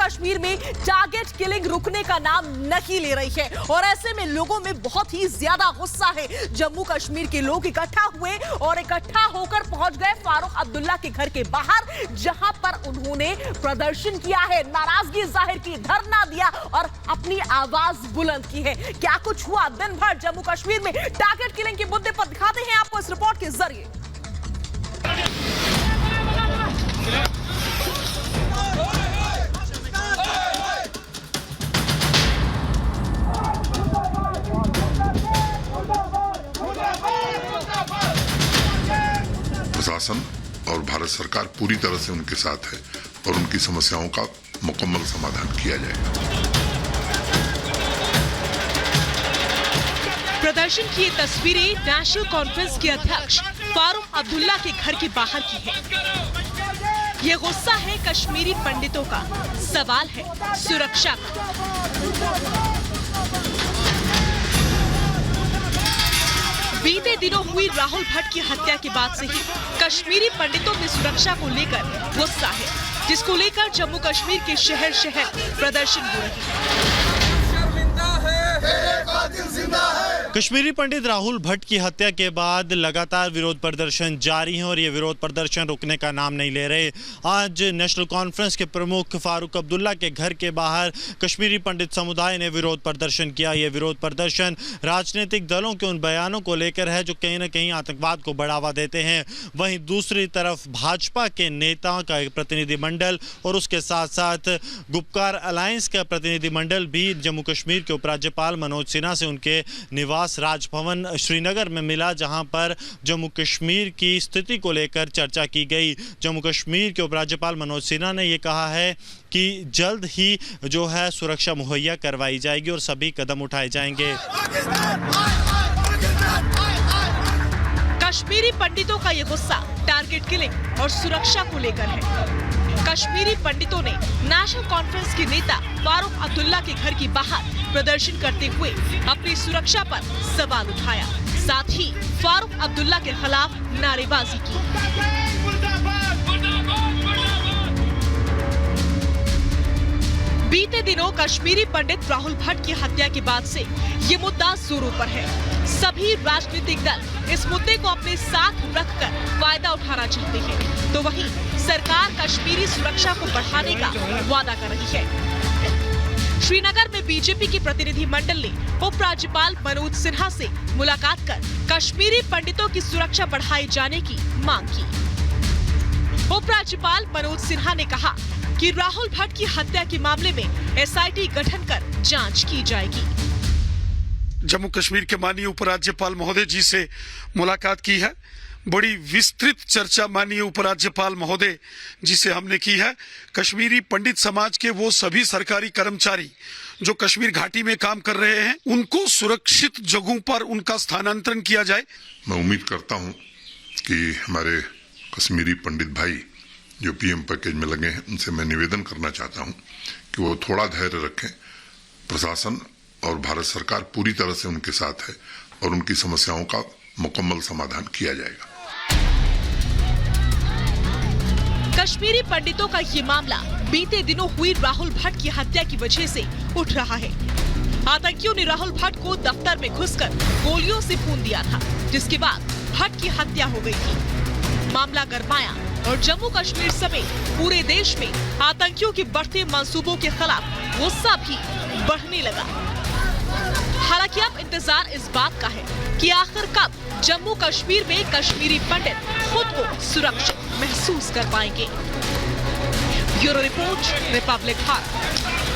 कश्मीर में target killing रुकने का नाम नहीं ले रही है और ऐसे में लोगों में बहुत ही ज्यादा गुस्सा है। जम्मू कश्मीर के लोग इकट्ठा हुए और इकट्ठा होकर पहुंच गए फारूक अब्दुल्ला के घर के बाहर, जहां पर उन्होंने प्रदर्शन किया है, नाराजगी जाहिर की, धरना दिया और अपनी आवाज बुलंद की है। क्या कुछ हुआ दिन भर जम्मू कश्मीर में टारगेट किलिंग के मुद्दे पर दिखाते हैं आपको इस रिपोर्ट के जरिए। प्रशासन और भारत सरकार पूरी तरह से उनके साथ है और उनकी समस्याओं का मुकम्मल समाधान किया जाएगा। प्रदर्शन की ये तस्वीरें नेशनल कॉन्फ्रेंस के अध्यक्ष फारूक अब्दुल्ला के घर के बाहर की है। ये गुस्सा है कश्मीरी पंडितों का, सवाल है सुरक्षा का। बीते दिनों हुई राहुल भट्ट की हत्या के बाद से ही कश्मीरी पंडितों में सुरक्षा को लेकर गुस्सा है, जिसको लेकर जम्मू कश्मीर के शहर शहर प्रदर्शन हो रहे हैं। कश्मीरी पंडित राहुल भट्ट की हत्या के बाद लगातार विरोध प्रदर्शन जारी हैं और ये विरोध प्रदर्शन रुकने का नाम नहीं ले रहे। आज नेशनल कॉन्फ्रेंस के प्रमुख फारूक अब्दुल्ला के घर के बाहर कश्मीरी पंडित समुदाय ने विरोध प्रदर्शन किया। ये विरोध प्रदर्शन राजनीतिक दलों के उन बयानों को लेकर है जो कहीं ना कहीं आतंकवाद को बढ़ावा देते हैं। वहीं दूसरी तरफ भाजपा के नेताओं का एक प्रतिनिधिमंडल और उसके साथ साथ गुपकार अलायंस का प्रतिनिधिमंडल भी जम्मू कश्मीर के उपराज्यपाल मनोज सिन्हा से उनके निवास राजभवन श्रीनगर में मिला, जहां पर जम्मू कश्मीर की स्थिति को लेकर चर्चा की गई। जम्मू कश्मीर के उपराज्यपाल मनोज सिन्हा ने यह कहा है कि जल्द ही जो है सुरक्षा मुहैया करवाई जाएगी और सभी कदम उठाए जाएंगे। कश्मीरी पंडितों का ये गुस्सा टारगेट किलिंग और सुरक्षा को लेकर है। कश्मीरी पंडितों ने नेशनल कॉन्फ्रेंस के नेता फारूक अब्दुल्ला के घर के बाहर प्रदर्शन करते हुए अपनी सुरक्षा पर सवाल उठाया, साथ ही फारूक अब्दुल्ला के खिलाफ नारेबाजी की। बीते दिनों कश्मीरी पंडित राहुल भट्ट की हत्या के बाद से ये मुद्दा जोरों पर है। सभी राजनीतिक दल इस मुद्दे को अपने साथ रखकर फायदा उठाना चाहते हैं, तो वहीं सरकार कश्मीरी सुरक्षा को बढ़ाने का वादा कर रही है। श्रीनगर में बीजेपी के प्रतिनिधि मंडल ने उपराज्यपाल मनोज सिन्हा से मुलाकात कर कश्मीरी पंडितों की सुरक्षा बढ़ाए जाने की मांग की। उपराज्यपाल मनोज सिन्हा ने कहा कि राहुल भट्ट की हत्या के मामले में एसआईटी गठन कर जांच की जाएगी। जम्मू कश्मीर के माननीय उपराज्यपाल महोदय जी से मुलाकात की है। बड़ी विस्तृत चर्चा माननीय उपराज्यपाल महोदय जी से हमने की है। कश्मीरी पंडित समाज के वो सभी सरकारी कर्मचारी जो कश्मीर घाटी में काम कर रहे हैं, उनको सुरक्षित जगहों पर उनका स्थानांतरण किया जाए। मैं उम्मीद करता हूं कि हमारे कश्मीरी पंडित भाई जो पीएम पैकेज में लगे हैं, उनसे मैं निवेदन करना चाहता हूं कि वो थोड़ा धैर्य रखें। प्रशासन और भारत सरकार पूरी तरह से उनके साथ है और उनकी समस्याओं का मुकम्मल समाधान किया जाएगा। कश्मीरी पंडितों का ये मामला बीते दिनों हुई राहुल भट्ट की हत्या की वजह से उठ रहा है। आतंकियों ने राहुल भट्ट को दफ्तर में घुसकर गोलियों से भून दिया था, जिसके बाद भट्ट की हत्या हो गई थी। मामला गरमाया और जम्मू कश्मीर समेत पूरे देश में आतंकियों के बढ़ते मंसूबों के खिलाफ गुस्सा भी बढ़ने लगा। हालांकि अब इंतजार इस बात का है कि आखिर कब जम्मू कश्मीर में कश्मीरी पंडित खुद को सुरक्षित महसूस कर पाएंगे। Bureau report, Republic Bharat.